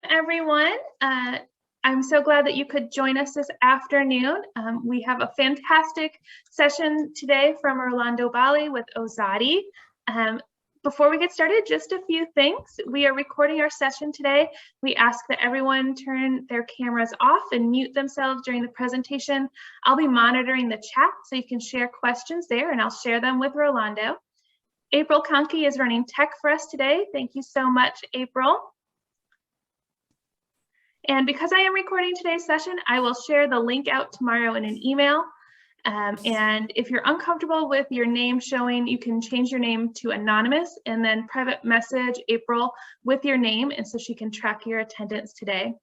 everyone. I'm so glad that you could join us this afternoon. We have a fantastic session today from Rolando, Balli with Ozadi. Before we get started, just a few things. We are recording our session today. We ask that everyone turn their cameras off and mute themselves during the presentation. I'll be monitoring the chat so you can share questions there, and I'll share them with Rolando. April Conkey is running tech for us today. Thank you so much, April. And because I am recording today's session, I will share the link out tomorrow in an email. And if you're uncomfortable with your name showing, you can change your name to anonymous and then private message April with your name, and so she can track your attendance today.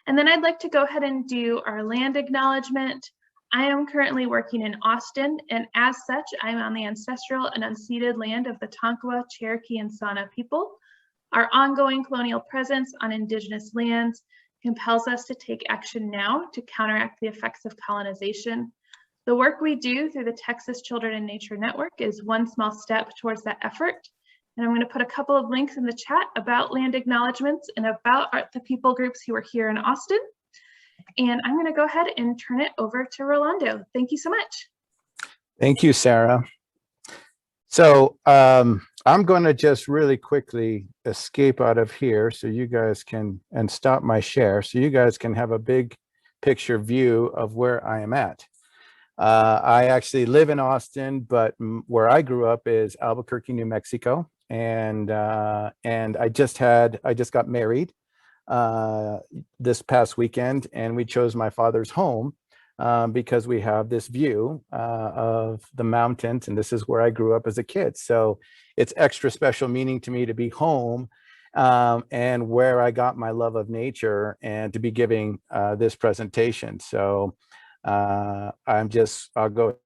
And then I'd like to go ahead and do our land acknowledgement. I am currently working in Austin, and as such, I'm on the ancestral and unceded land of the Tonkawa, Cherokee, and Sauna people. Our ongoing colonial presence on Indigenous lands compels us to take action now to counteract the effects of colonization. The work we do through the Texas Children in Nature Network is one small step towards that effort. And I'm going to put a couple of links in the chat about land acknowledgements and about the people groups who are here in Austin. And I'm going to go ahead and turn it over to Rolando. Thank you so much. Thank you, Sarah. So I'm going to just really quickly escape out of here so you guys can, and stop my share so you guys can have a big picture view of where I am at. I actually live in Austin, but where I grew up is Albuquerque, New Mexico. And I just got married this past weekend, and we chose my father's home because we have this view of the mountains, and this is where I grew up as a kid. So it's extra special meaning to me to be home and where I got my love of nature and to be giving this presentation. So I'll go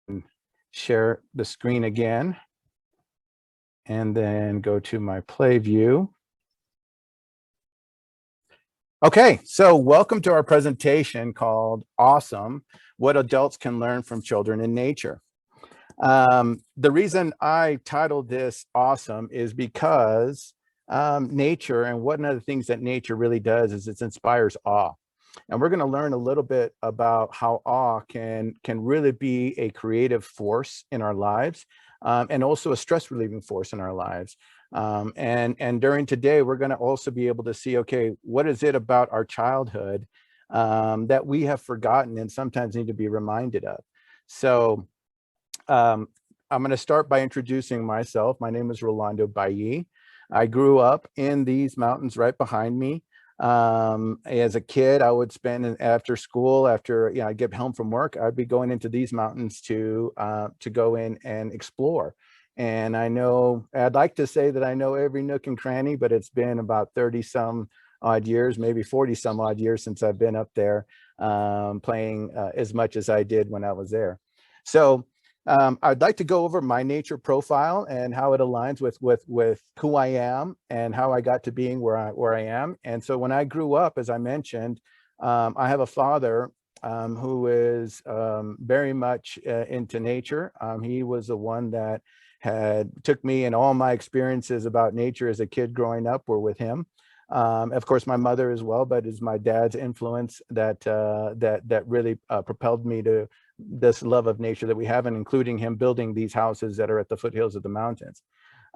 and share the screen again and then go to my play view. Okay, so welcome to our presentation called Awesome, What Adults Can Learn from Children in Nature. The reason I titled this Awesome is because nature, and one of the things that nature really does is it inspires awe. And we're going to learn a little bit about how awe can really be a creative force in our lives, and also a stress relieving force in our lives. And during today, we're going to also be able to see, okay, what is it about our childhood that we have forgotten and sometimes need to be reminded of? So I'm going to start by introducing myself. My name is Rolando Balli. I grew up in these mountains right behind me. As a kid, I would spend after school, after I get home from work, I'd be going into these mountains to go in and explore. And I'd like to say that I know every nook and cranny, but it's been about 30 some odd years, maybe 40 some odd years since I've been up there playing as much as I did when I was there. So I'd like to go over my nature profile and how it aligns with who I am and how I got to being where I am. And so when I grew up, as I mentioned, I have a father who is very much into nature. He was the one that took me, and all my experiences about nature as a kid growing up were with him. Of course, my mother as well, but it's my dad's influence that really propelled me to this love of nature that we have, and including him building these houses that are at the foothills of the mountains.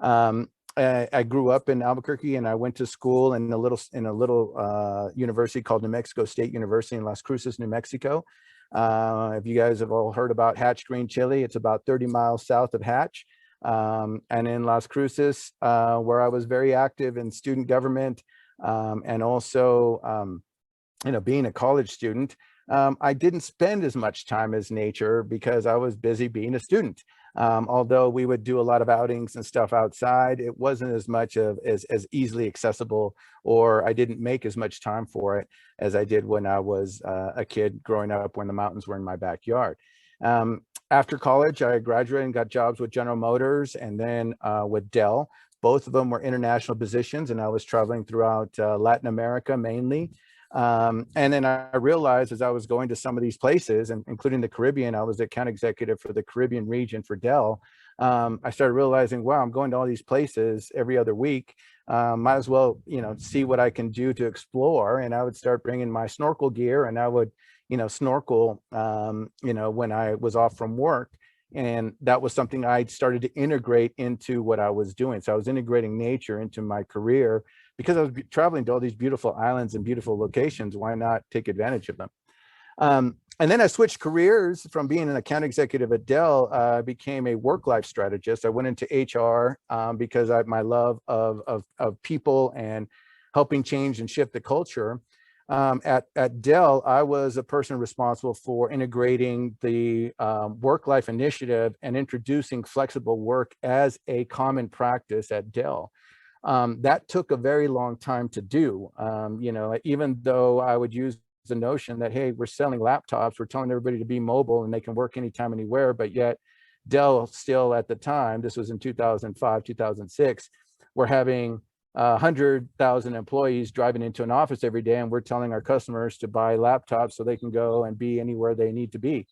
I grew up in Albuquerque, and I went to school in a little university called New Mexico State University in Las Cruces, New Mexico. If you guys have all heard about Hatch Green Chili, it's about 30 miles south of Hatch. And in Las Cruces, where I was very active in student government, and also, being a college student, I didn't spend as much time as nature because I was busy being a student. Although we would do a lot of outings and stuff outside, it wasn't as much as easily accessible, or I didn't make as much time for it as I did when I was a kid growing up, when the mountains were in my backyard. After college, I graduated and got jobs with General Motors and then with Dell. Both of them were international positions, and I was traveling throughout Latin America mainly. And then I realized as I was going to some of these places, and including the Caribbean, I was the account executive for the Caribbean region for Dell. I started realizing, wow, I'm going to all these places every other week. Might as well, see what I can do to explore. And I would start bringing my snorkel gear, and I would, snorkel, when I was off from work. And that was something I started to integrate into what I was doing. So I was integrating nature into my career because I was traveling to all these beautiful islands and beautiful locations. Why not take advantage of them? And then I switched careers from being an account executive at Dell. Became a work-life strategist. I went into HR because my love of people and helping change and shift the culture. At Dell, I was a person responsible for integrating the work-life initiative and introducing flexible work as a common practice at Dell. That took a very long time to do. Even though I would use the notion that, hey, we're selling laptops, we're telling everybody to be mobile and they can work anytime, anywhere, but yet Dell still at the time, this was in 2005, 2006, we're having 100,000 employees driving into an office every day, and we're telling our customers to buy laptops so they can go and be anywhere they need to be.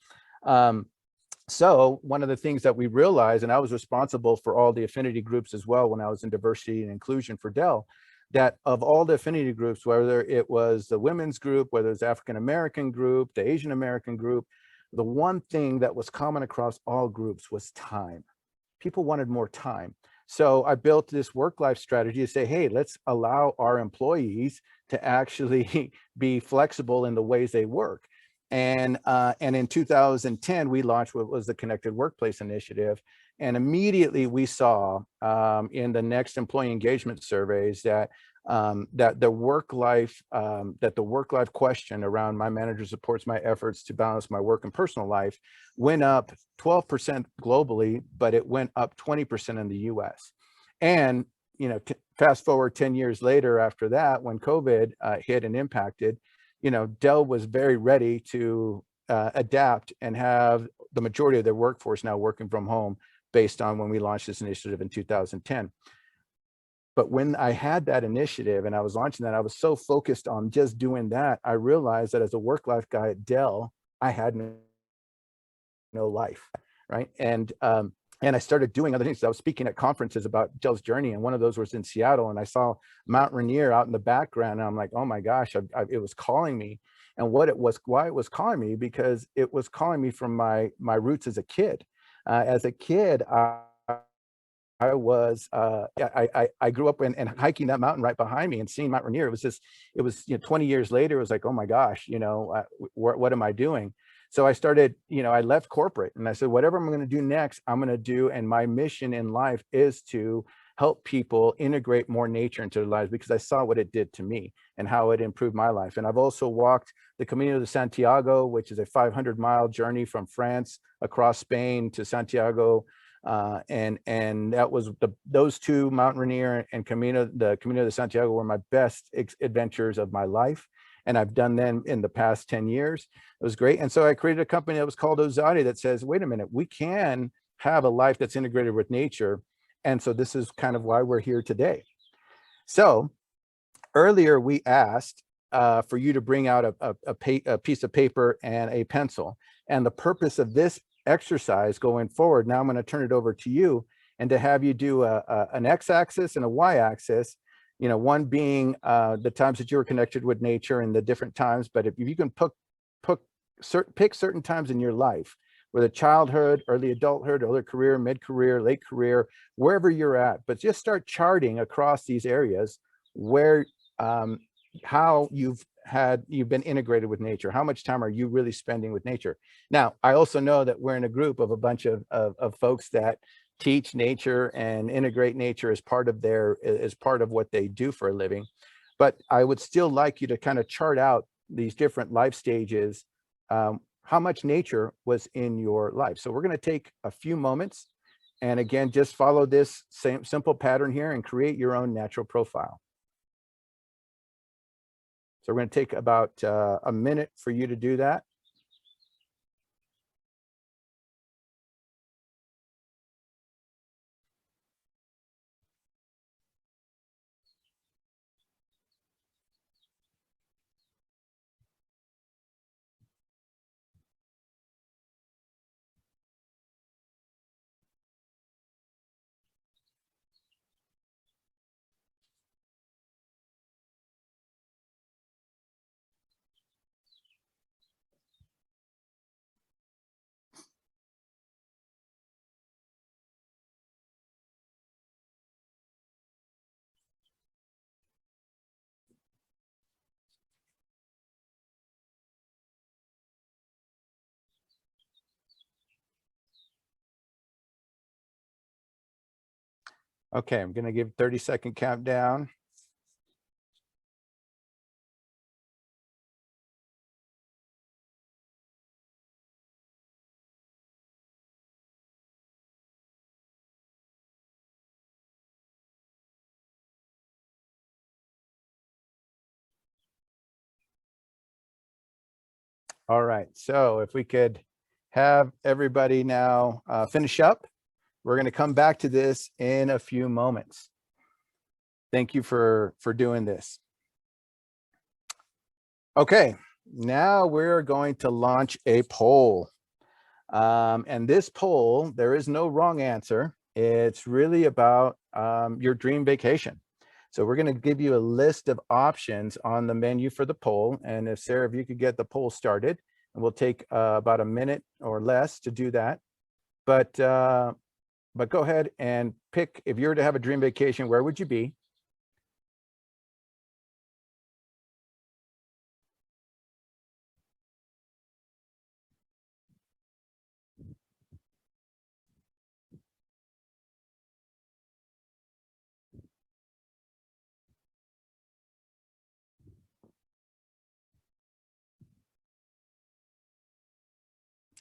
So one of the things that we realized, and I was responsible for all the affinity groups as well when I was in diversity and inclusion for Dell, that of all the affinity groups, whether it was the women's group, whether it's the African American group, the Asian American group, the one thing that was common across all groups was time. People wanted more time. So I built this work-life strategy to say, hey, let's allow our employees to actually be flexible in the ways they work. And in 2010, we launched what was the Connected Workplace Initiative. And immediately we saw in the next employee engagement surveys that the work life question around my manager supports my efforts to balance my work and personal life went up 12% globally, but it went up 20% in the US. And fast forward 10 years later after that, when COVID hit and impacted, Dell was very ready to adapt and have the majority of their workforce now working from home based on when we launched this initiative in 2010. But when I had that initiative and I was launching that, I was so focused on just doing that, I realized that as a work-life guy at Dell, I had no life, right? And I started doing other things. I was speaking at conferences about Dell's journey, and one of those was in Seattle, and I saw Mount Rainier out in the background, and I'm like, oh my gosh, it was calling me. And why it was calling me, because it was calling me from my roots as a kid. As a kid, I grew up and hiking that mountain right behind me and seeing Mount Rainier. It was 20 years later, it was like, oh my gosh, what am I doing? So I started, I left corporate and I said, whatever I'm going to do next, I'm going to do. And my mission in life is to help people integrate more nature into their lives, because I saw what it did to me and how it improved my life. And I've also walked the Camino de Santiago, which is a 500-mile journey from France across Spain to Santiago. And that was those two, Mount Rainier and the Camino de Santiago, were my best adventures of my life. And I've done them in the past 10 years. It was great. And so I created a company that was called Ozadi that says, wait a minute, we can have a life that's integrated with nature. And so this is kind of why we're here today. So earlier we asked for you to bring out a piece of paper and a pencil. And the purpose of this exercise going forward, now I'm going to turn it over to you, and to have you do an x-axis and a y-axis, one being the times that you were connected with nature and the different times. But if you can pick certain times in your life, whether childhood, early adulthood, early career, mid-career, late career, wherever you're at, but just start charting across these areas where how you've been integrated with nature. How much time are you really spending with nature? Now, I also know that we're in a group of a bunch of folks that teach nature and integrate nature as part of what they do for a living. But I would still like you to kind of chart out these different life stages, how much nature was in your life. So we're going to take a few moments, and again, just follow this same simple pattern here and create your own natural profile. So we're going to take about a minute for you to do that. Okay, I'm going to give 30-second countdown. All right, so if we could have everybody now finish up. We're going to come back to this in a few moments. Thank you for doing this. Okay, now we're going to launch a poll. And this poll, there is no wrong answer. It's really about your dream vacation. So we're going to give you a list of options on the menu for the poll. And if Sarah, if you could get the poll started, and we'll take about a minute or less to do that. But go ahead and pick, if you were to have a dream vacation, where would you be?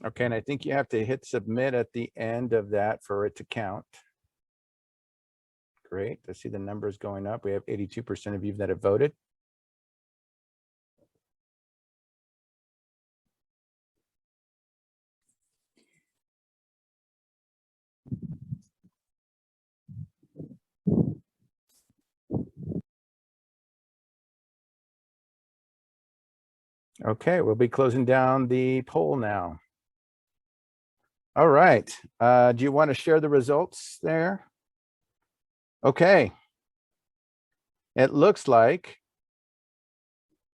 Okay, and I think you have to hit submit at the end of that for it to count. Great, I see the numbers going up. We have 82% of you that have voted. Okay, we'll be closing down the poll now. All right, do you want to share the results there? Okay. It looks like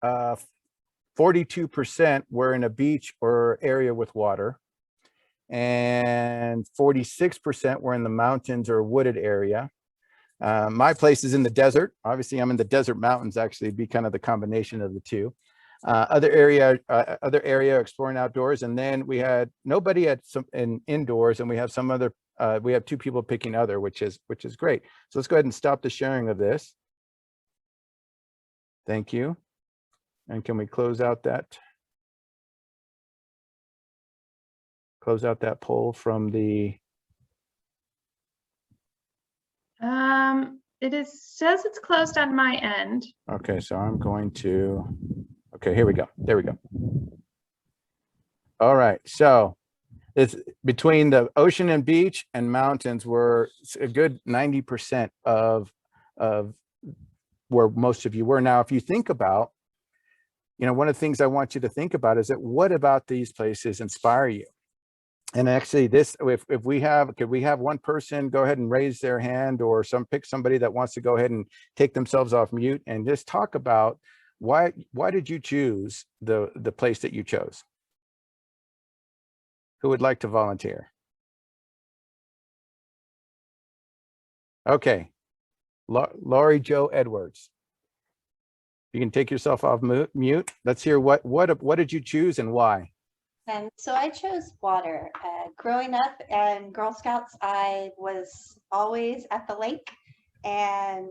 42% were in a beach or area with water, and 46% were in the mountains or wooded area. My place is in the desert. Obviously, I'm in the desert mountains, actually. It'd be kind of the combination of the two. Other area exploring outdoors, and then we had nobody at some indoors, and we have some other. We have 2 people picking other, which is great. So let's go ahead and stop the sharing of this. Thank you. And can we close out that poll from the? Says it's closed on my end. Okay, so I'm going to. Okay, here we go. There we go. All right, so it's between the ocean and beach and mountains were a good 90% of where most of you were. Now, if you think about, one of the things I want you to think about is that what about these places inspire you? And actually this, if we have, could we have one person go ahead and raise their hand, or pick somebody that wants to go ahead and take themselves off mute and just talk about why did you choose the place that you chose? Who would like to volunteer? Okay, Laurie Jo Edwards. You can take yourself off mute. Let's hear what did you choose and why? So I chose water. Growing up in Girl Scouts, I was always at the lake and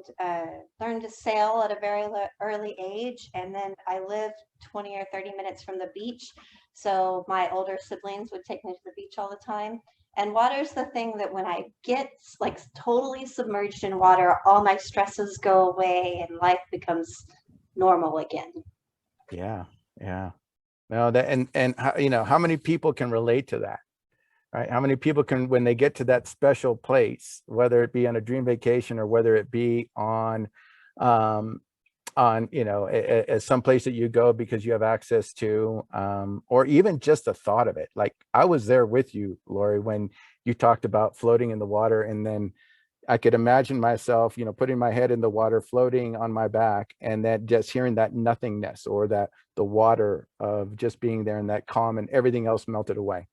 learned to sail at a very early age. And then I lived 20 or 30 minutes from the beach. So my older siblings would take me to the beach all the time. And water's the thing that when I get like totally submerged in water, all my stresses go away and life becomes normal again. Yeah. No, that and how many people can relate to that, right? How many people can, when they get to that special place, whether it be on a dream vacation or whether it be on some place that you go because you have access to, or even just the thought of it. Like I was there with you, Lori, when you talked about floating in the water, and then I could imagine myself, putting my head in the water, floating on my back, and then just hearing that nothingness, or that the water of just being there and that calm, and everything else melted away,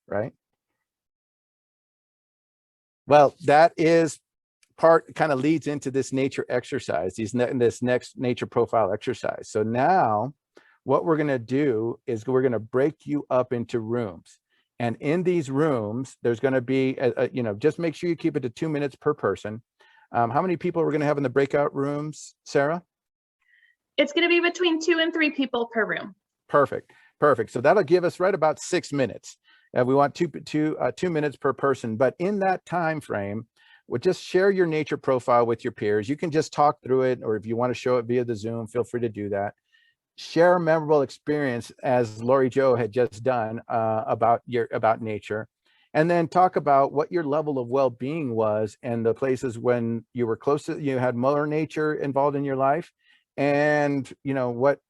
right? Well, that is kind of leads into this nature exercise, this next nature profile exercise. So now what we're going to do is we're going to break you up into rooms. And in these rooms, there's going to be, just make sure you keep it to 2 minutes per person. How many people we're going to have in the breakout rooms, Sarah? It's going to be between 2 and 3 people per room. Perfect. Perfect. So that'll give us right about 6 minutes. We want 2 minutes per person. But in that time frame, we'll just share your nature profile with your peers. You can just talk through it, or if you want to show it via the Zoom, feel free to do that. Share a memorable experience, as Lori Jo had just done, about nature, and then talk about what your level of well-being was and the places when you were close to, you had more nature involved in your life, and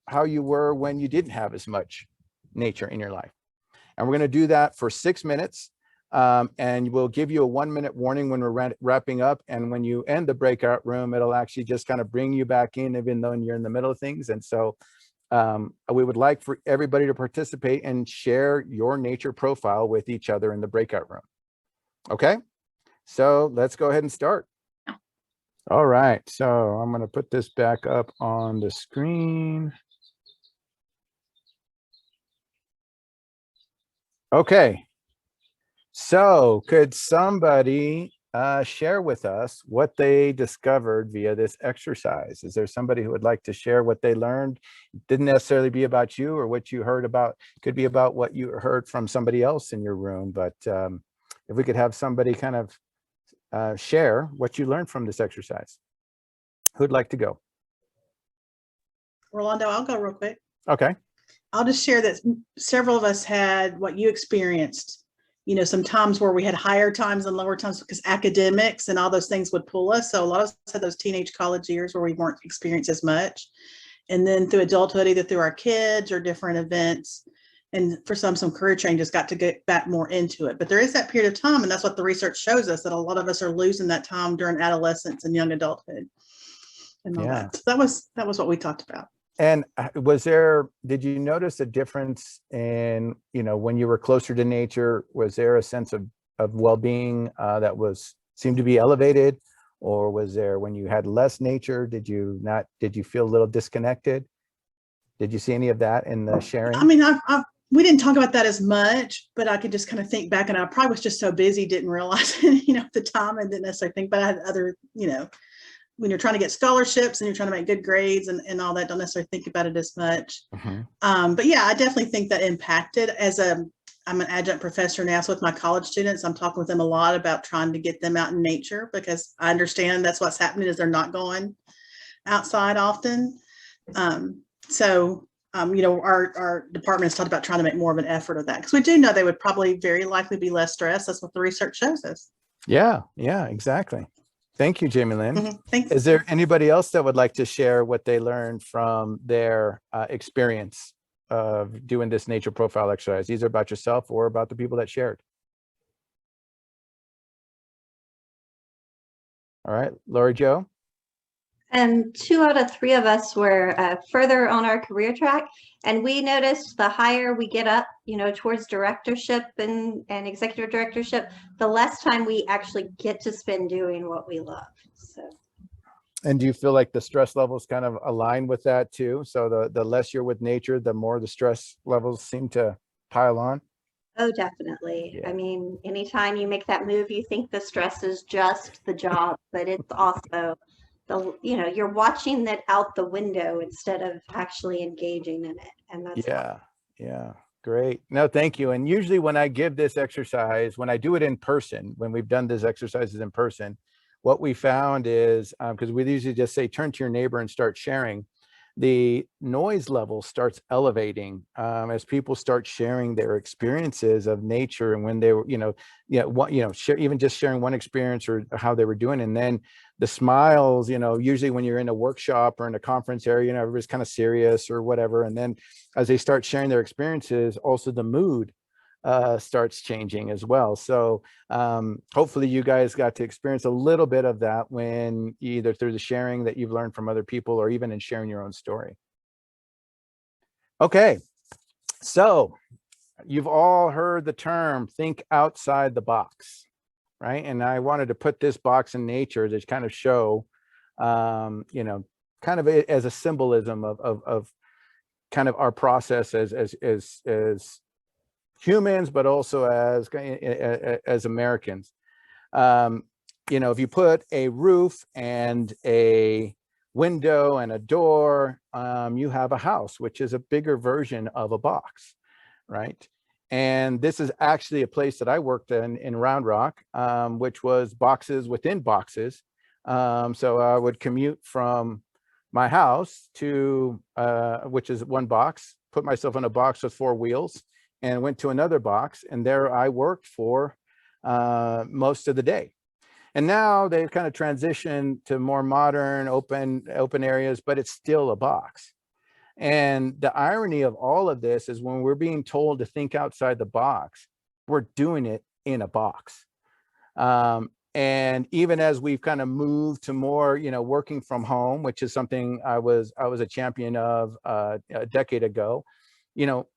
how you were when you didn't have as much nature in your life. And we're going to do that for 6 minutes, and we'll give you a 1-minute warning when we're wrapping up. And when you end the breakout room, it'll actually just kind of bring you back in, even though you're in the middle of things. And so we would like for everybody to participate and share your nature profile with each other in the breakout room. Okay, so let's go ahead and start. All right, so I'm going to put this back up on the screen. Okay, so could somebody share with us what they discovered via this exercise? Is there somebody who would like to share what they learned? It didn't necessarily be about you or what you heard about, could be about what you heard from somebody else in your room. But if we could have somebody kind of share what you learned from this exercise. Who'd like to go? Rolando, I'll go real quick. Okay. I'll just share that several of us had what you experienced, some times where we had higher times and lower times because academics and all those things would pull us. So a lot of us had those teenage college years where we weren't experienced as much. And then through adulthood, either through our kids or different events. And for some career changes got to get back more into it. But there is that period of time, and that's what the research shows us, that a lot of us are losing that time during adolescence and young adulthood. And all that. So that was what we talked about. And did you notice a difference in, when you were closer to nature, was there a sense of well-being that seemed to be elevated? Or was there, when you had less nature, did you feel a little disconnected? Did you see any of that in the sharing? I mean, we didn't talk about that as much, but I could just kind of think back, and I probably was just so busy, didn't realize, at the time, and didn't necessarily think, but I had other, when you're trying to get scholarships and you're trying to make good grades and all that, don't necessarily think about it as much. Mm-hmm. But yeah, I definitely think that impacted. I'm an adjunct professor now, so with my college students, I'm talking with them a lot about trying to get them out in nature, because I understand that's what's happening is they're not going outside often. Our department has talked about trying to make more of an effort of that, because we do know they would probably very likely be less stressed. That's what the research shows us. Yeah, exactly. Thank you, Jamie Lynn. Mm-hmm. Thanks. Is there anybody else that would like to share what they learned from their experience of doing this nature profile exercise, either about yourself or about the people that shared? All right, Lori Jo. And 2 out of 3 of us were further on our career track. And we noticed the higher we get up, towards directorship and executive directorship, the less time we actually get to spend doing what we love. So. And do you feel like the stress levels kind of align with that too? So the less you're with nature, the more the stress levels seem to pile on? Oh, definitely. Yeah. I mean, anytime you make that move, you think the stress is just the job, but it's also you're watching that out the window instead of actually engaging in it. And that's yeah, great. No, thank you. And usually when I give this exercise, when I do it in person, when we've done these exercises in person, what we found is, because we usually just say, turn to your neighbor and start sharing, the noise level starts elevating as people start sharing their experiences of nature, and when they were, even just sharing one experience or how they were doing. And then the smiles, usually when you're in a workshop or in a conference area, everybody's kind of serious or whatever. And then as they start sharing their experiences, also the mood starts changing as well. So hopefully you guys got to experience a little bit of that when either through the sharing that you've learned from other people or even in sharing your own story. Okay, so you've all heard the term think outside the box, right? And I wanted to put this box in nature to kind of show kind of as a symbolism of kind of our process as humans, but also as Americans. You know, if you put a roof and a window and a door, you have a house, which is a bigger version of a box, right? And this is actually a place that I worked in Round Rock, which was boxes within boxes. So I would commute from my house to, which is one box, put myself in a box with 4 wheels and went to another box. And there I worked for most of the day. And now they've kind of transitioned to more modern open areas, but it's still a box. And the irony of all of this is when we're being told to think outside the box, we're doing it in a box. And even as we've kind of moved to more, you know, working from home, which is something I was a champion of a decade ago, you know,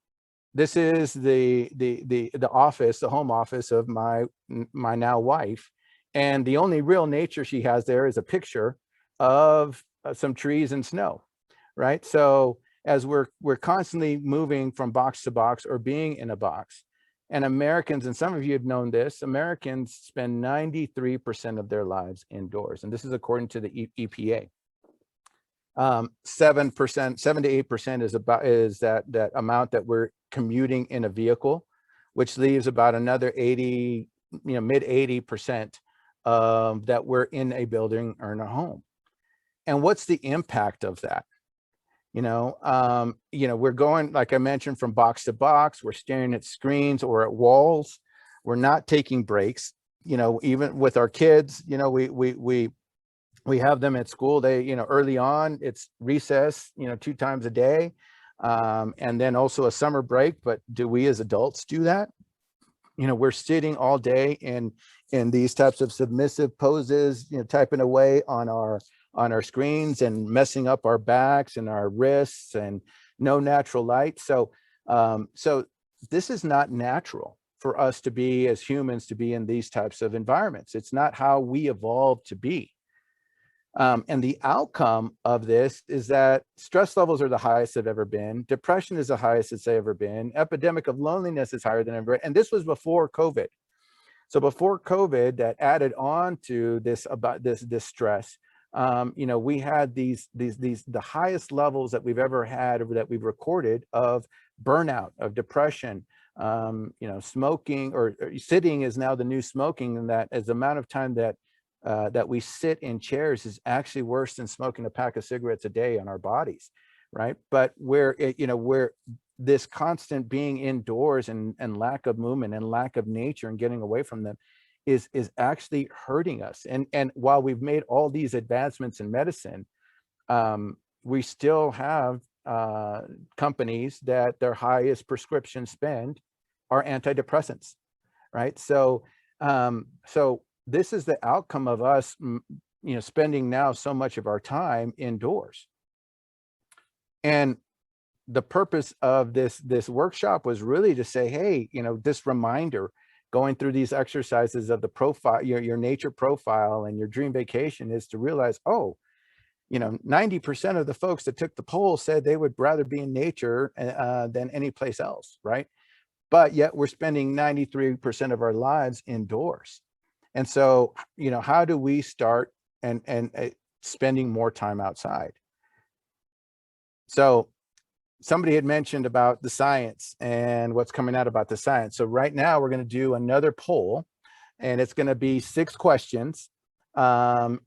this is the office, the home office of my now wife. And the only real nature she has there is a picture of some trees and snow, right? So as we're constantly moving from box to box or being in a box, and Americans, and some of you have known this, Americans spend 93% of their lives indoors. And this is according to the EPA. 7%, 7 to 8% is that amount that we're commuting in a vehicle, which leaves about another 80, you know, mid 80% that we're in a building or in a home. And what's the impact of that? You know, we're going, like I mentioned, from box to box. We're staring at screens or at walls. We're not taking breaks. You know, even with our kids, you know, we have them at school. They, you know, early on it's recess, you know, 2 times a day, and then also a summer break. But do we as adults do that? You know, we're sitting all day in these types of submissive poses, you know, typing away on our screens and messing up our backs and our wrists, and no natural light. So so this is not natural for us to be, as humans, to be in these types of environments. It's not how we evolved to be. And the outcome of this is that stress levels are the highest they've ever been. Depression is the highest it's ever been. Epidemic of loneliness is higher than ever. And this was before COVID. So before COVID, that added on to this, about this stress, you know, we had the highest levels that we've ever had, or that we've recorded, of burnout, of depression. You know, smoking or sitting is now the new smoking, and that as the amount of time that that we sit in chairs is actually worse than smoking a pack of cigarettes a day on our bodies, right? But where this constant being indoors and lack of movement and lack of nature and getting away from them is actually hurting us. And while we've made all these advancements in medicine, we still have companies that their highest prescription spend are antidepressants, right? So so this is the outcome of us, you know, spending now so much of our time indoors. And the purpose of this workshop was really to say, hey, you know, this reminder, going through these exercises of the profile, your nature profile and your dream vacation, is to realize, oh, you know, 90% of the folks that took the poll said they would rather be in nature than any place else, right? But yet we're spending 93% of our lives indoors. And so, you know, how do we start and spending more time outside? So somebody had mentioned about the science and what's coming out about the science. So right now we're going to do another poll, and it's going to be 6 questions. And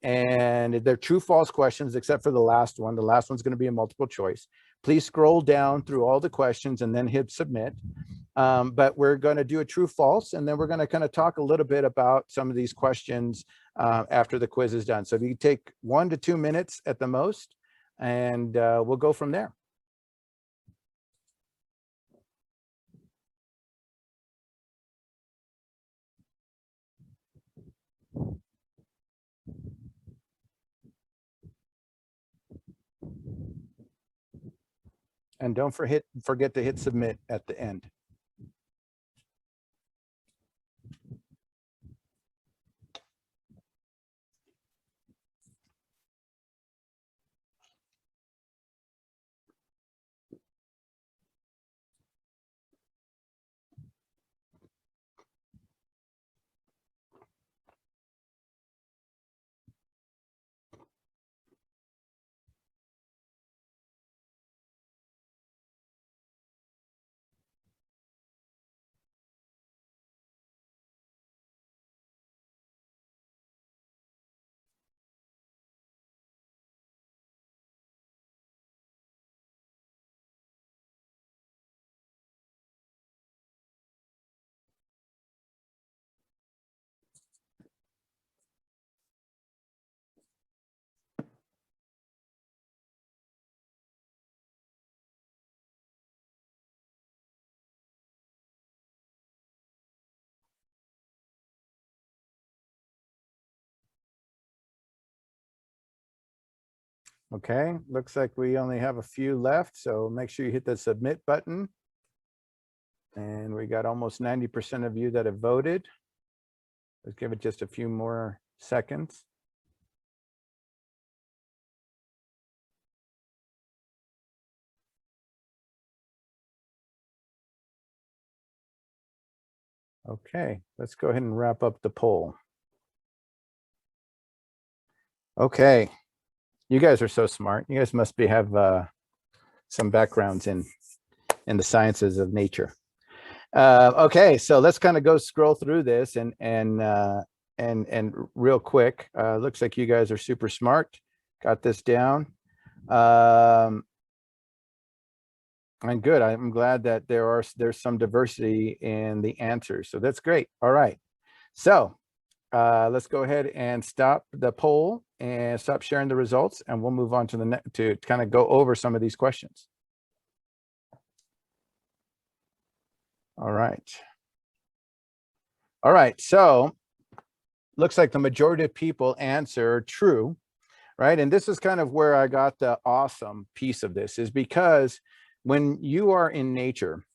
they're true false questions, except for the last one. The last one's going to be a multiple choice. Please scroll down through all the questions and then hit submit. But we're going to do a true false, and then we're going to kind of talk a little bit about some of these questions after the quiz is done. So if you take 1 to 2 minutes at the most, and we'll go from there. And don't forget to hit submit at the end. Okay, looks like we only have a few left, so make sure you hit the submit button. And we got almost 90% of you that have voted. Let's give it just a few more seconds. Okay, let's go ahead and wrap up the poll. Okay, you guys are so smart. You guys must have some backgrounds in the sciences of nature. Okay, so let's kind of go scroll through this and real quick. Looks like you guys are super smart. Got this down. And good. I'm glad that there's some diversity in the answers. So that's great. All right. So let's go ahead and stop the poll and stop sharing the results, and we'll move on to the next to kind of go over some of these questions. All right. All right. So looks like the majority of people answer true, right? And this is kind of where I got the awesome piece of this, is because when you are in nature,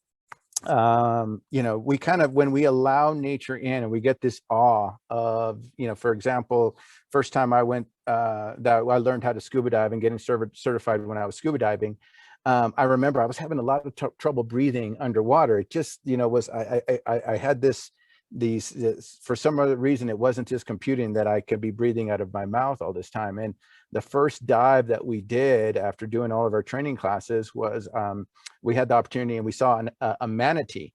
you know, we kind of, when we allow nature in and we get this awe of, you know, for example, first time I went, that I learned how to scuba dive and getting certified when I was scuba diving. I remember I was having a lot of trouble breathing underwater. It just, you know, was, I had these, for some other reason, it wasn't just computing that I could be breathing out of my mouth all this time. And the first dive that we did after doing all of our training classes was, we had the opportunity and we saw a manatee,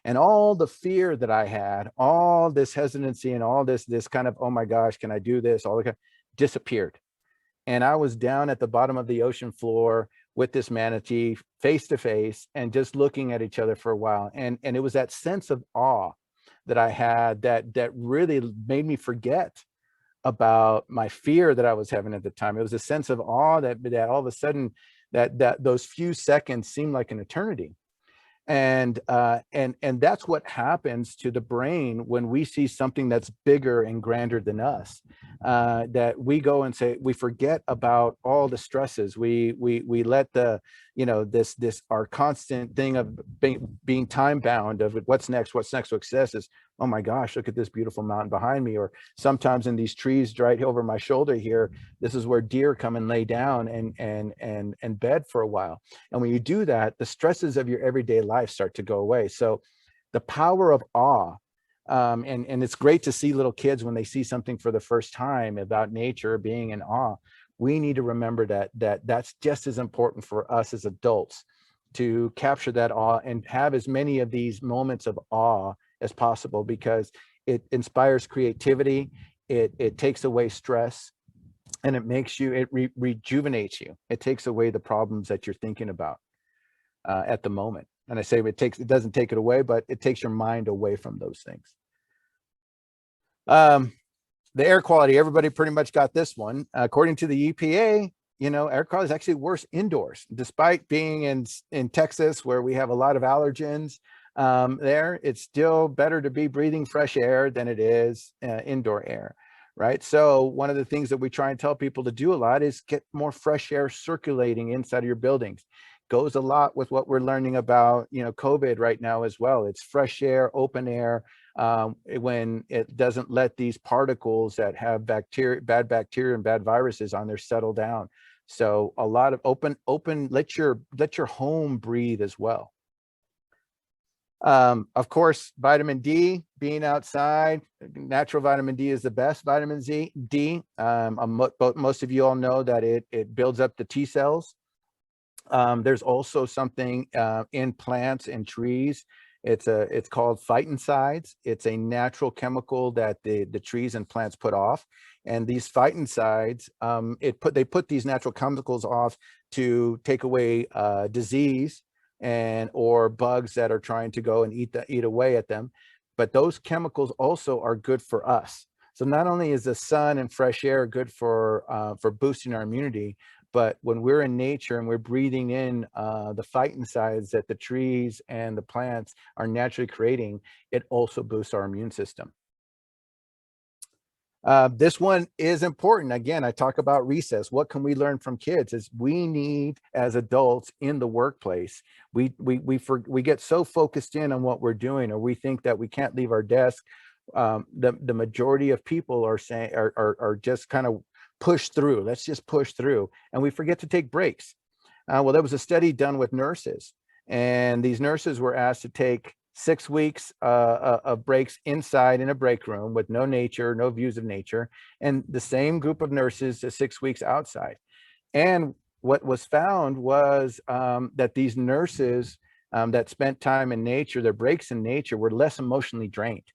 and all the fear that I had, all this hesitancy and all this kind of, oh my gosh, can I do this? All the disappeared. And I was down at the bottom of the ocean floor with this manatee face to face and just looking at each other for a while. And it was that sense of awe that I had that really made me forget about my fear that I was having at the time. It was a sense of awe that all of a sudden that those few seconds seemed like an eternity. And that's what happens to the brain when we see something that's bigger and grander than us, that we go and say, we forget about all the stresses. We let the, you know, this our constant thing of being time bound of what's next, success is, oh my gosh, look at this beautiful mountain behind me. Or sometimes in these trees right over my shoulder here, this is where deer come and lay down and bed for a while. And when you do that, the stresses of your everyday life start to go away. So the power of awe, and it's great to see little kids when they see something for the first time about nature, being in awe. We need to remember that's just as important for us as adults, to capture that awe and have as many of these moments of awe as possible, because it inspires creativity, it takes away stress, and it makes you, it rejuvenates you. It takes away the problems that you're thinking about at the moment. And I say it doesn't take it away, but it takes your mind away from those things. The air quality, everybody pretty much got this one. According to the EPA, you know, air quality is actually worse indoors, despite being in Texas, where we have a lot of allergens. There, it's still better to be breathing fresh air than it is indoor air, right? So one of the things that we try and tell people to do a lot is get more fresh air circulating inside of your buildings. Goes a lot with what we're learning about, you know, COVID right now as well. It's fresh air, open air, when it doesn't let these particles that have bacteria, bad bacteria and bad viruses on there settle down. So a lot of open, let your home breathe as well. Of course, vitamin D, being outside, natural vitamin D is the best vitamin D. Most of you all know that it builds up the T cells. There's also something in plants and trees. It's called phytoncides. It's a natural chemical that the trees and plants put off. And these phytoncides, they put these natural chemicals off to take away disease or bugs that are trying to go and eat away at them. But those chemicals also are good for us. So not only is the sun and fresh air good for boosting our immunity, but when we're in nature and we're breathing in the phytoncides that the trees and the plants are naturally creating, it also boosts our immune system. This one is important. Again, I talk about recess. What can we learn from kids? Is we need, as adults in the workplace, we get so focused in on what we're doing, or we think that we can't leave our desk. The majority of people are saying are just kind of push through. Let's just push through, and we forget to take breaks. Well, there was a study done with nurses, and these nurses were asked to take 6 weeks of breaks inside in a break room with no nature, no views of nature, and the same group of nurses 6 weeks outside. And what was found was that these nurses that spent time in nature, their breaks in nature, were less emotionally drained.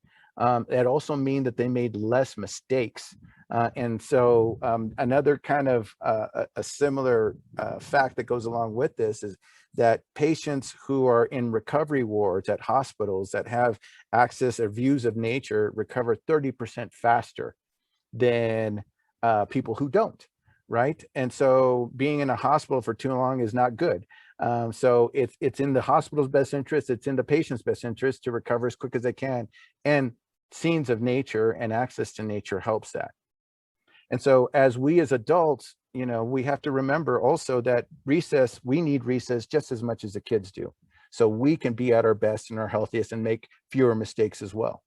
It also mean that they made less mistakes. And so another kind of a similar fact that goes along with this is that patients who are in recovery wards at hospitals that have access or views of nature recover 30% faster than people who don't, right? And so being in a hospital for too long is not good. So it's in the hospital's best interest, it's in the patient's best interest to recover as quick as they can. And scenes of nature and access to nature helps that. And so as we as adults, you know, we have to remember also that recess, we need recess just as much as the kids do. So we can be at our best and our healthiest and make fewer mistakes as well.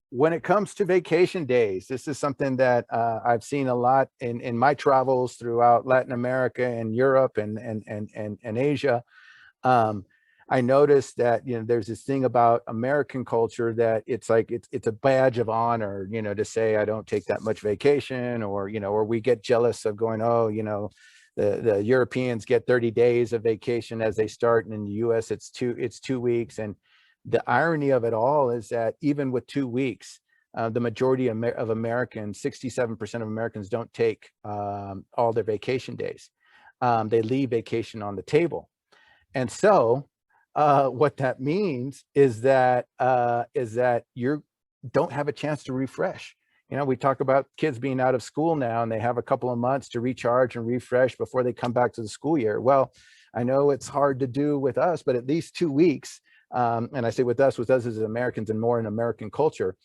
When it comes to vacation days, this is something that I've seen a lot in my travels throughout Latin America and Europe and Asia. I noticed that, you know, there's this thing about American culture that it's like it's a badge of honor, you know, to say I don't take that much vacation, or, you know, or we get jealous of going, oh, you know, the Europeans get 30 days of vacation as they start, and in the US it's 2 weeks. And the irony of it all is that even with 2 weeks, the majority of Americans, 67% of Americans, don't take all their vacation days. They leave vacation on the table. And so what that means is that you don't have a chance to refresh. You know, we talk about kids being out of school now, and they have a couple of months to recharge and refresh before they come back to the school year. Well, I know it's hard to do with us, but at least 2 weeks, and I say with us as Americans and more in American culture,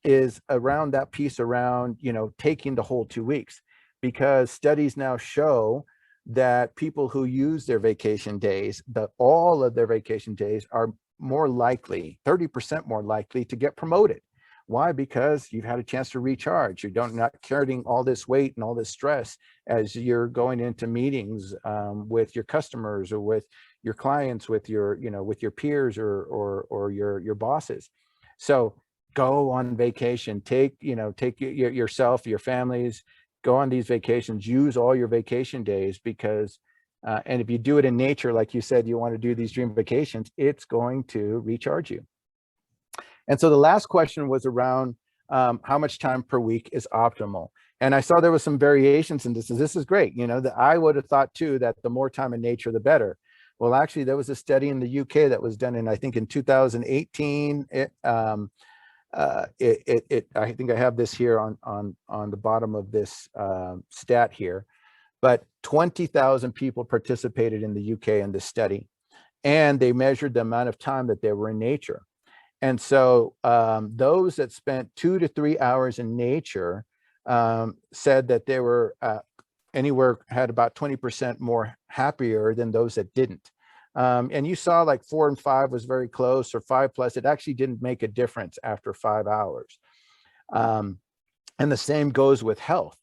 is around that piece around, you know, taking the whole 2 weeks, because studies now show that people who use their vacation days, all of their vacation days, are more likely, 30% more likely to get promoted. Why? Because you've had a chance to recharge. You don't not carrying all this weight and all this stress as you're going into meetings with your customers or with your clients, with your, you know, with your peers or your bosses. So go on vacation, take yourself, your families, go on these vacations, use all your vacation days, because and if you do it in nature, like you said, you want to do these dream vacations, it's going to recharge you. And so the last question was around how much time per week is optimal. And I saw there was some variations in this, and this is great. You know, that I would have thought too that the more time in nature, the better. Well, actually, there was a study in the UK that was done in, I think, in 2018. I think I have this here on the bottom of this stat here, but 20,000 people participated in the UK in this study, and they measured the amount of time that they were in nature. And so those that spent 2 to 3 hours in nature said that they were had about 20% more happier than those that didn't. And you saw like 4 and 5 was very close, or 5 plus, it actually didn't make a difference after 5 hours. And the same goes with health.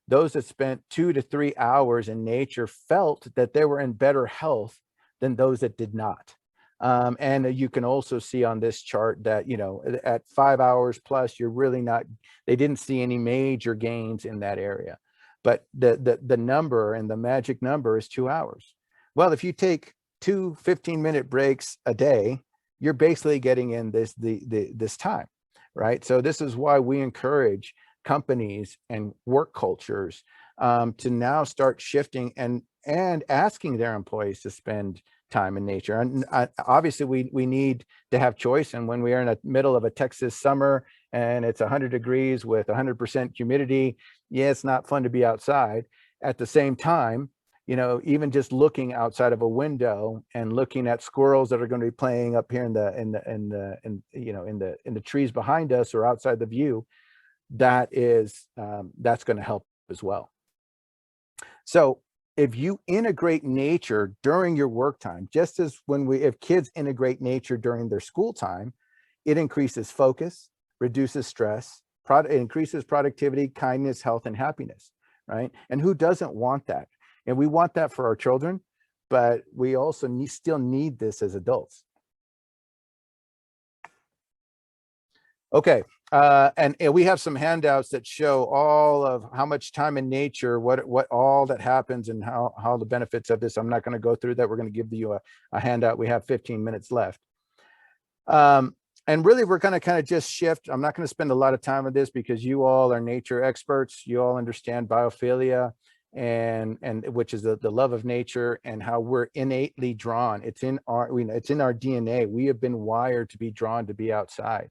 Those that spent 2 to 3 hours in nature felt that they were in better health than those that did not. And you can also see on this chart that, you know, at 5 hours plus, you're really not, they didn't see any major gains in that area. But the number and the magic number is 2 hours. Well, if you take 2 15-minute breaks a day, you're basically getting in this time, right? So this is why we encourage companies and work cultures to now start shifting and asking their employees to spend time in nature. And obviously we need to have choice. And when we are in the middle of a Texas summer and it's 100 degrees with 100% humidity, yeah, it's not fun to be outside. At the same time, you know, even just looking outside of a window and looking at squirrels that are going to be playing up here in the trees behind us or outside the view, that's going to help as well. So if you integrate nature during your work time, just as if kids integrate nature during their school time, it increases focus, reduces stress, it increases productivity, kindness, health, and happiness, right? And who doesn't want that? And we want that for our children, but we also still need this as adults. Okay, and we have some handouts that show all of how much time in nature, what all that happens, and how the benefits of this. I'm not going to go through that. We're going to give you a handout. We have 15 minutes left. And really, we're going to kind of just shift. I'm not going to spend a lot of time on this because you all are nature experts. You all understand biophilia, and which is the love of nature, and how we're innately drawn. It's in our DNA. We have been wired to be drawn to be outside.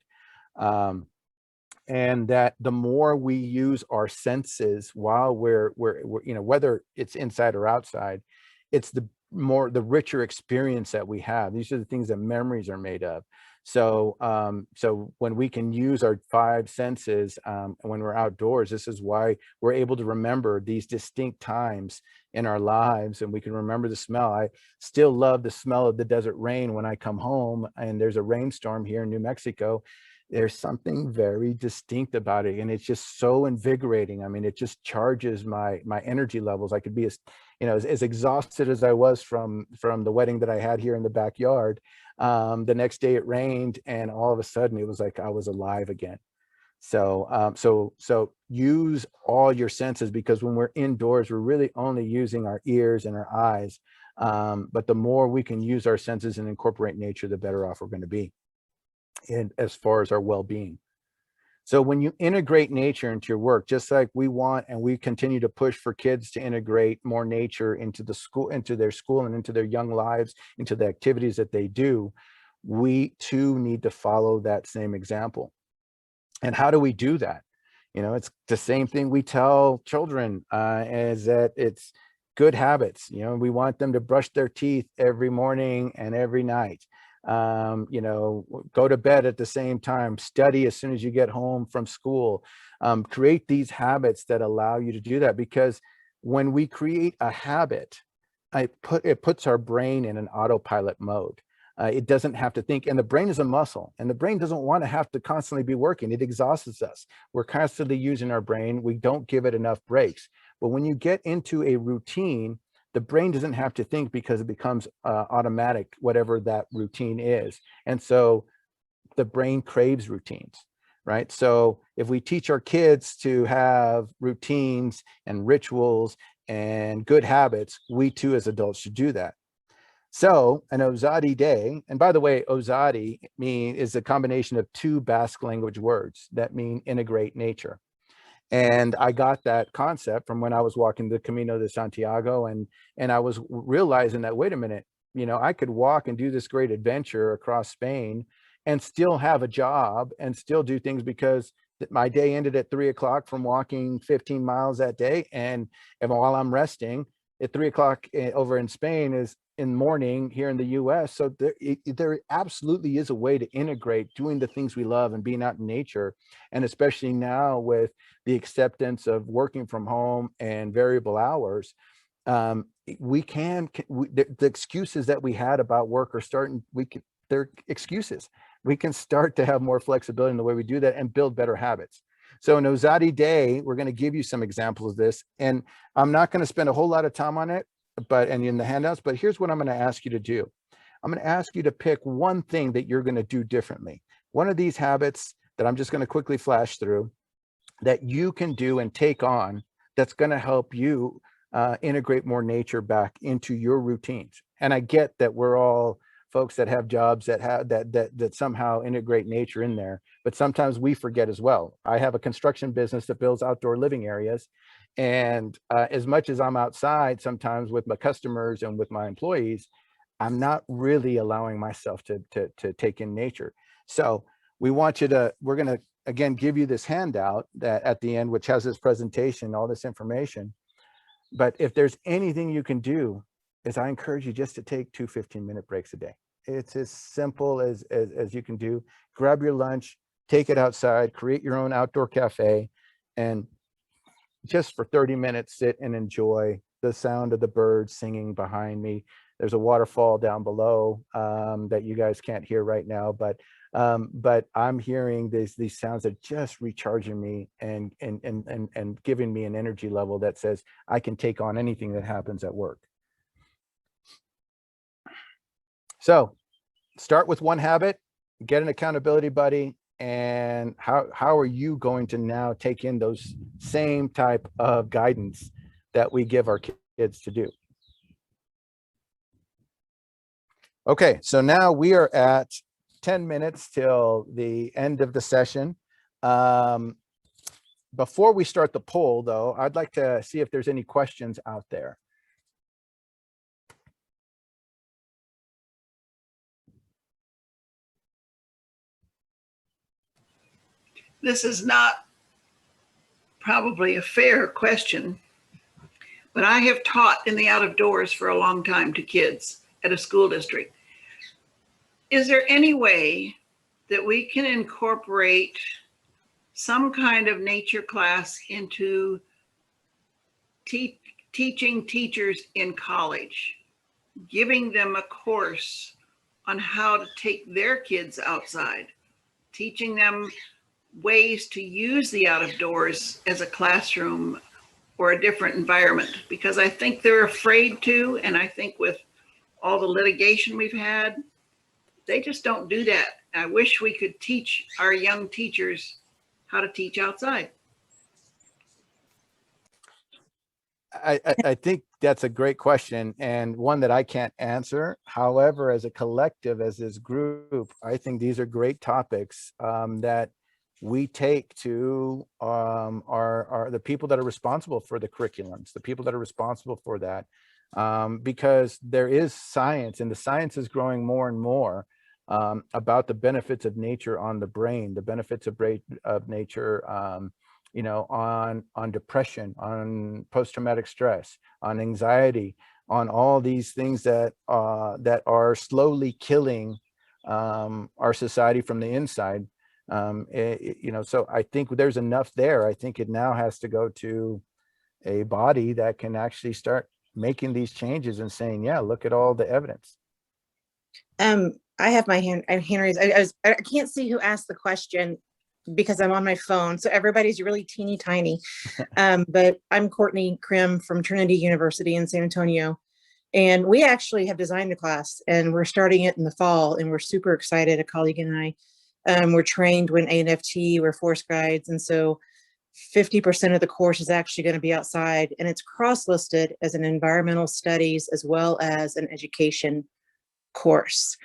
And that the more we use our senses while we're whether it's inside or outside, it's the richer experience that we have. These are the things that memories are made of. So so when we can use our 5 senses when we're outdoors, this is why we're able to remember these distinct times in our lives, and we can remember the smell. I still love the smell of the desert rain when I come home and there's a rainstorm here in New Mexico. There's something very distinct about it, and it's just so invigorating. I mean, it just charges my energy levels. I could be as exhausted as I was from the wedding that I had here in the backyard. The next day it rained, and all of a sudden it was like I was alive again. So so use all your senses, because when we're indoors, we're really only using our ears and our eyes. But the more we can use our senses and incorporate nature, the better off we're going to be, and as far as our well-being. So when you integrate nature into your work, just like we want and we continue to push for kids to integrate more nature into their school and into their young lives, into the activities that they do, we too need to follow that same example. And how do we do that? It's the same thing we tell children, is that it's good habits. We want them to brush their teeth every morning and every night. Go to bed at the same time, study as soon as you get home from school. Create these habits that allow you to do that, because when we create a habit, it puts our brain in an autopilot mode. It doesn't have to think, and the brain is a muscle, and the brain doesn't want to have to constantly be working. It exhausts us. We're constantly using our brain. We don't give it enough breaks. But when you get into a routine, the brain doesn't have to think, because it becomes automatic, whatever that routine is. And so the brain craves routines, right? So if we teach our kids to have routines and rituals and good habits, we too as adults should do that. So an Ozadi day, and by the way, Ozadi is a combination of 2 Basque language words that mean integrate nature. And I got that concept from when I was walking the Camino de Santiago, and I was realizing that, wait a minute, I could walk and do this great adventure across Spain and still have a job and still do things, because my day ended at 3 o'clock from walking 15 miles that day. And while I'm resting at 3 o'clock over in Spain is in the morning here in the US. So there absolutely is a way to integrate doing the things we love and being out in nature. And especially now with the acceptance of working from home and variable hours, the excuses that we had about work are they're excuses. We can start to have more flexibility in the way we do that and build better habits. So in Ozadi Day, we're going to give you some examples of this, and I'm not going to spend a whole lot of time on it, and in the handouts, but here's what I'm going to ask you to do. I'm going to ask you to pick one thing that you're going to do differently. One of these habits that I'm just going to quickly flash through that you can do and take on, that's going to help you integrate more nature back into your routines. And I get that we're all folks that have jobs that somehow integrate nature in there, but sometimes we forget as well. I have a construction business that builds outdoor living areas, and as much as I'm outside sometimes with my customers and with my employees, I'm not really allowing myself to take in nature. So we're going to again give you this handout that at the end, which has this presentation, all this information. But if there's anything you can do, is I encourage you just to take 2 15-minute breaks a day. It's as simple as you can do. Grab your lunch, take it outside, create your own outdoor cafe, and just for 30 minutes, sit and enjoy the sound of the birds singing behind me. There's a waterfall down below that you guys can't hear right now, but I'm hearing these sounds that just recharging me and giving me an energy level that says I can take on anything that happens at work. So start with one habit, get an accountability buddy, and how are you going to now take in those same type of guidance that we give our kids to do? Okay, so now we are at 10 minutes till the end of the session. Before we start the poll, though, I'd like to see if there's any questions out there. This is not probably a fair question, but I have taught in the out of doors for a long time to kids at a school district. Is there any way that we can incorporate some kind of nature class into teaching teachers in college, giving them a course on how to take their kids outside, teaching them ways to use the out of doors as a classroom or a different environment? Because I think they're afraid to, and I think with all the litigation we've had, they just don't do that. I wish we could teach our young teachers how to teach outside. I think that's a great question, and one that I can't answer. However, as a collective, as this group, I think these are great topics that we take to the people that are responsible for the curriculums, the people that are responsible for that, because there is science, and the science is growing more and more about the benefits of nature on the brain, the benefits of nature, you know, on depression, on post-traumatic stress, on anxiety, on all these things that are slowly killing our society from the inside. You know, so I think there's enough there. I think it now has to go to a body that can actually start making these changes and saying, yeah, look at all the evidence. I have my hand raised. I can't see who asked the question because I'm on my phone. So everybody's really teeny tiny. But I'm Courtney Krim from Trinity University in San Antonio. And we actually have designed a class, and we're starting it in the fall, and we're super excited, a colleague and I. We're trained in ANFT, we're force guides. And so 50% of the course is actually going to be outside, and it's cross-listed as an environmental studies as well as an education course,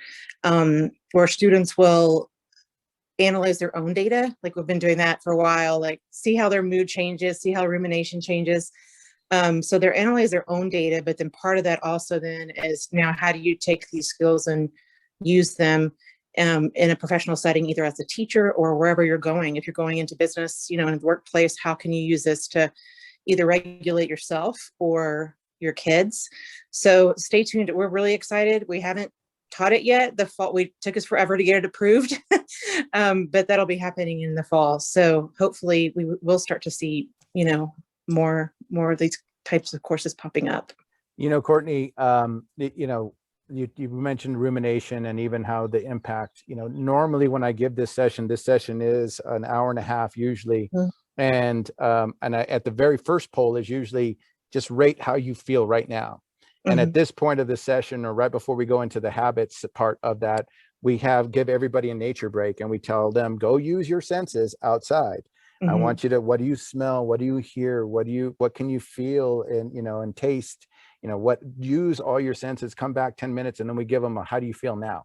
where students will analyze their own data. Like we've been doing that for a while, like see how their mood changes, see how rumination changes. So they're analyze their own data, but then part of that also then is now how do you take these skills and use them in a professional setting, either as a teacher or wherever you're going. If you're going into business, you know, in the workplace, how can you use this to either regulate yourself or your kids? So stay tuned. We're really excited. We haven't taught it yet. The fall, we took us forever to get it approved, but that'll be happening in the fall. So hopefully we will start to see, you know, more of these types of courses popping up. You know, Courtney, you know, you mentioned rumination and even how the impact, you know, normally when I give this session is an hour and a half usually. And at the very first poll is usually just rate how you feel right now. And at this point of the session, or right before we go into the habits part of that, we give everybody a nature break, and we tell them, go use your senses outside. I want you to, what do you smell? What do you hear? What can you feel and, you know, and taste, you know, use all your senses, come back 10 minutes. And then we give them how do you feel now?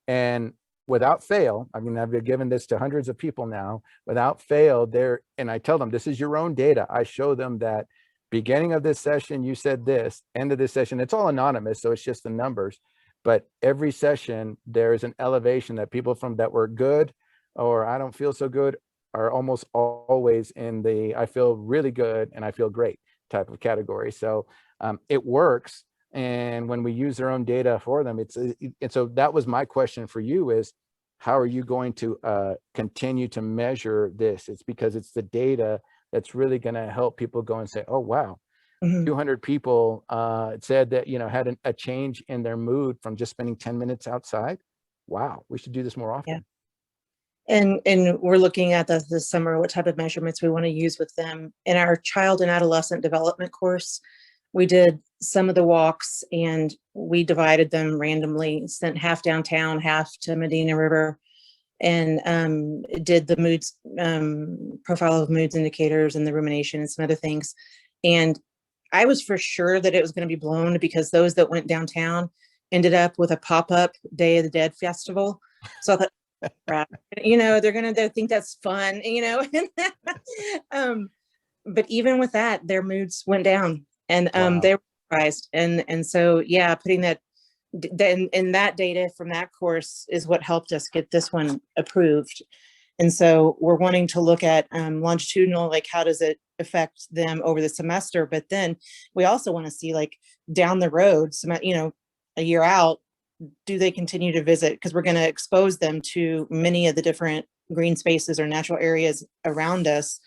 And without fail, I mean, I've given this to hundreds of people now, without fail and I tell them, this is your own data. I show them that beginning of this session, you said this, end of this session, it's all anonymous. So it's just the numbers, but every session there is an elevation that people that were good, or I don't feel so good, are almost always in the, I feel really good and I feel great. type of category. So it works. And when we use their own data for them, and so that was my question for you is, how are you going to continue to measure this? It's because it's the data that's really going to help people go and say, oh, wow, 200 people said that, had a change in their mood from just spending 10 minutes outside. Wow, we should do this more often. Yeah. And we're looking at this summer, what type of measurements we want to use with them. In our child and adolescent development course, we did some of the walks and we divided them randomly, sent half downtown, half to Medina River, and did the moods, profile of moods indicators and the rumination and some other things. And I was for sure that it was going to be blown because those that went downtown ended up with a pop-up Day of the Dead festival. So I thought, crap, they're going to think that's fun, but even with that, their moods went down. And Wow. they were surprised. And so, yeah, putting that in that data from that course is what helped us get this one approved. And so we're wanting to look at longitudinal, like how does it affect them over the semester? But then we also want to see like down the road, a year out, do they continue to visit? Because we're going to expose them to many of the different green spaces or natural areas around us.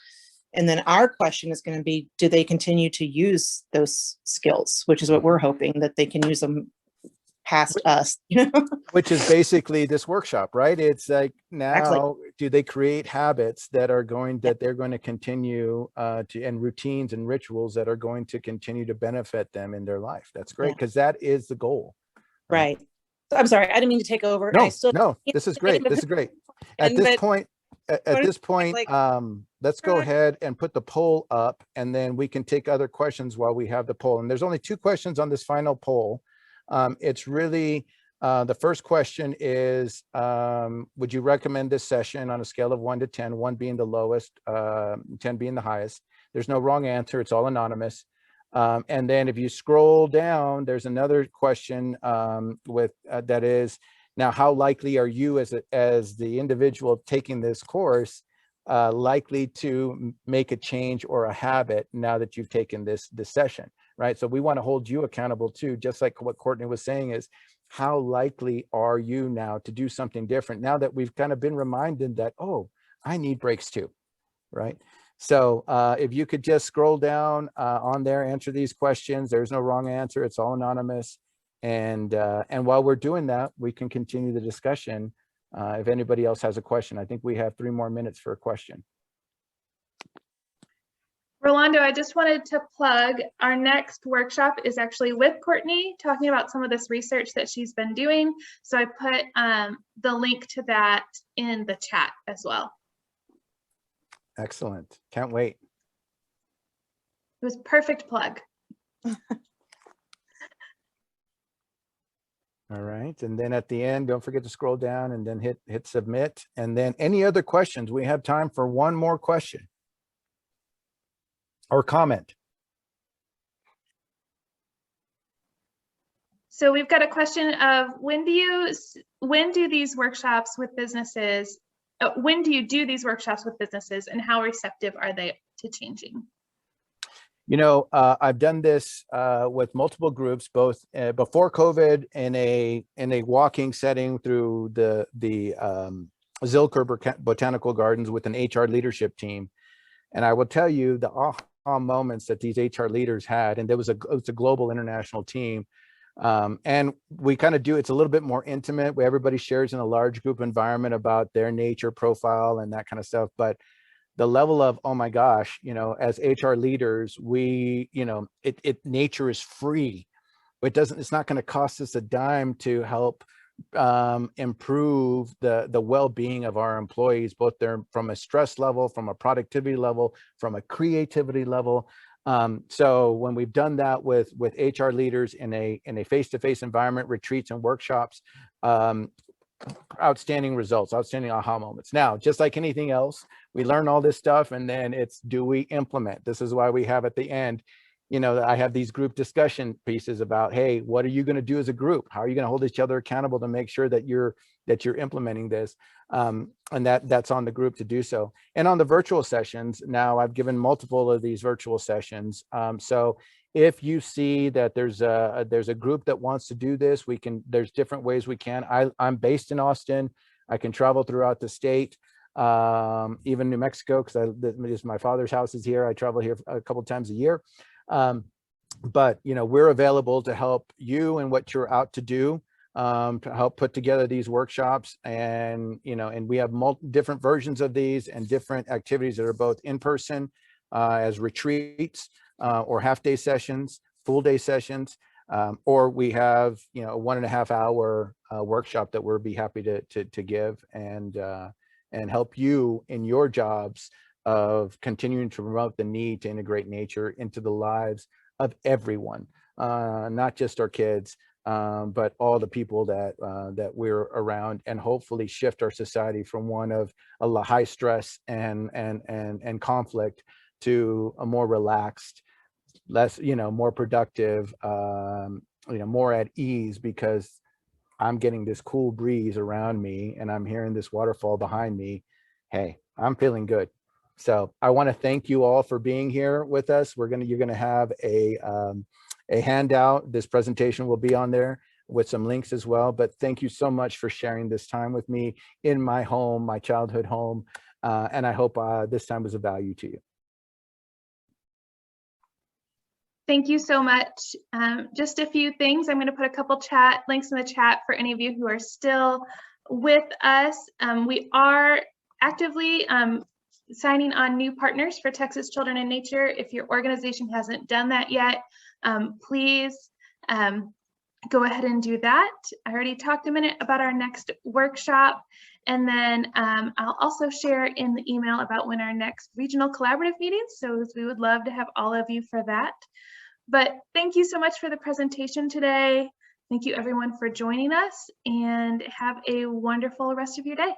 And then our question is going to be, do they continue to use those skills, which is what we're hoping, that they can use them past us. Which is basically this workshop, right? It's like, now, Exactly. do they create habits that they're going to continue and routines and rituals that are going to continue to benefit them in their life? That's great, because that is the goal. Right. So I'm sorry, I didn't mean to take over. No, this is great. This is great. At this point, let's go ahead and put the poll up, and then we can take other questions while we have the poll. And there's only 2 questions on this final poll. It's really, the first question is, would you recommend this session on a scale of 1 to 10, 1 being the lowest, 10 being the highest? There's no wrong answer. It's all anonymous. And then if you scroll down, there's another question that is, now, how likely are you as the individual taking this course likely to make a change or a habit now that you've taken this session, right? So we want to hold you accountable too, just like what Courtney was saying, is how likely are you now to do something different now that we've kind of been reminded that, oh, I need breaks too, right? So if you could just scroll down on there, answer these questions. There's no wrong answer. It's all anonymous. And while we're doing that, we can continue the discussion. If anybody else has a question, I think we have 3 more minutes for a question. Rolando, I just wanted to plug our next workshop is actually with Courtney, talking about some of this research that she's been doing. So I put the link to that in the chat as well. Excellent. Can't wait. It was perfect plug. All right. And then at the end, don't forget to scroll down and then hit submit. And then any other questions? We have time for 1 more question or comment. So we've got a question of when do you do these workshops with businesses and how receptive are they to changing? I've done this with multiple groups, both before COVID in a walking setting through the Zilker Botanical Gardens with an HR leadership team. And I will tell you the aha moments that these HR leaders had, and it was a global international team. And we kind of it's a little bit more intimate, where everybody shares in a large group environment about their nature profile and that kind of stuff. But the level of, oh my gosh, as HR leaders, nature is free. It's not going to cost us a dime to help improve the well-being of our employees, both from a stress level, from a productivity level, from a creativity level. So when we've done that with HR leaders in a face-to-face environment, retreats and workshops, outstanding results, outstanding aha moments. Now, just like anything else, we learn all this stuff, and then it's, do we implement? This is why we have at the end, I have these group discussion pieces about, hey, what are you going to do as a group? How are you going to hold each other accountable to make sure that you're implementing this? And that's on the group to do so. And on the virtual sessions, now I've given multiple of these virtual sessions. So if you see that there's a group that wants to do this, there's different ways we can. I'm based in Austin. I can travel throughout the state, even New Mexico, because my father's house is here. I travel here a couple times a year. But we're available to help you and what you're out to do, to help put together these workshops. And and we have different versions of these and different activities that are both in person, as retreats, or half-day sessions, full-day sessions, or we have a 1.5 hour workshop that we'll be happy to give and help you in your jobs of continuing to promote the need to integrate nature into the lives of everyone, not just our kids, but all the people that we're around, and hopefully shift our society from one of a high stress and conflict to a more relaxed, less, more productive, more at ease, because I'm getting this cool breeze around me and I'm hearing this waterfall behind me. Hey, I'm feeling good. So I want to thank you all for being here with us. You're going to have a handout. This presentation will be on there with some links as well. But thank you so much for sharing this time with me in my home, my childhood home. And I hope this time was of value to you. Thank you so much. Just a few things. I'm going to put a couple links in the chat for any of you who are still with us. We are actively signing on new partners for Texas Children in Nature. If your organization hasn't done that yet, please go ahead and do that. I already talked a minute about our next workshop, and then I'll also share in the email about when our next regional collaborative meetings, so we would love to have all of you for that. But thank you so much for the presentation today. Thank you everyone for joining us, and have a wonderful rest of your day.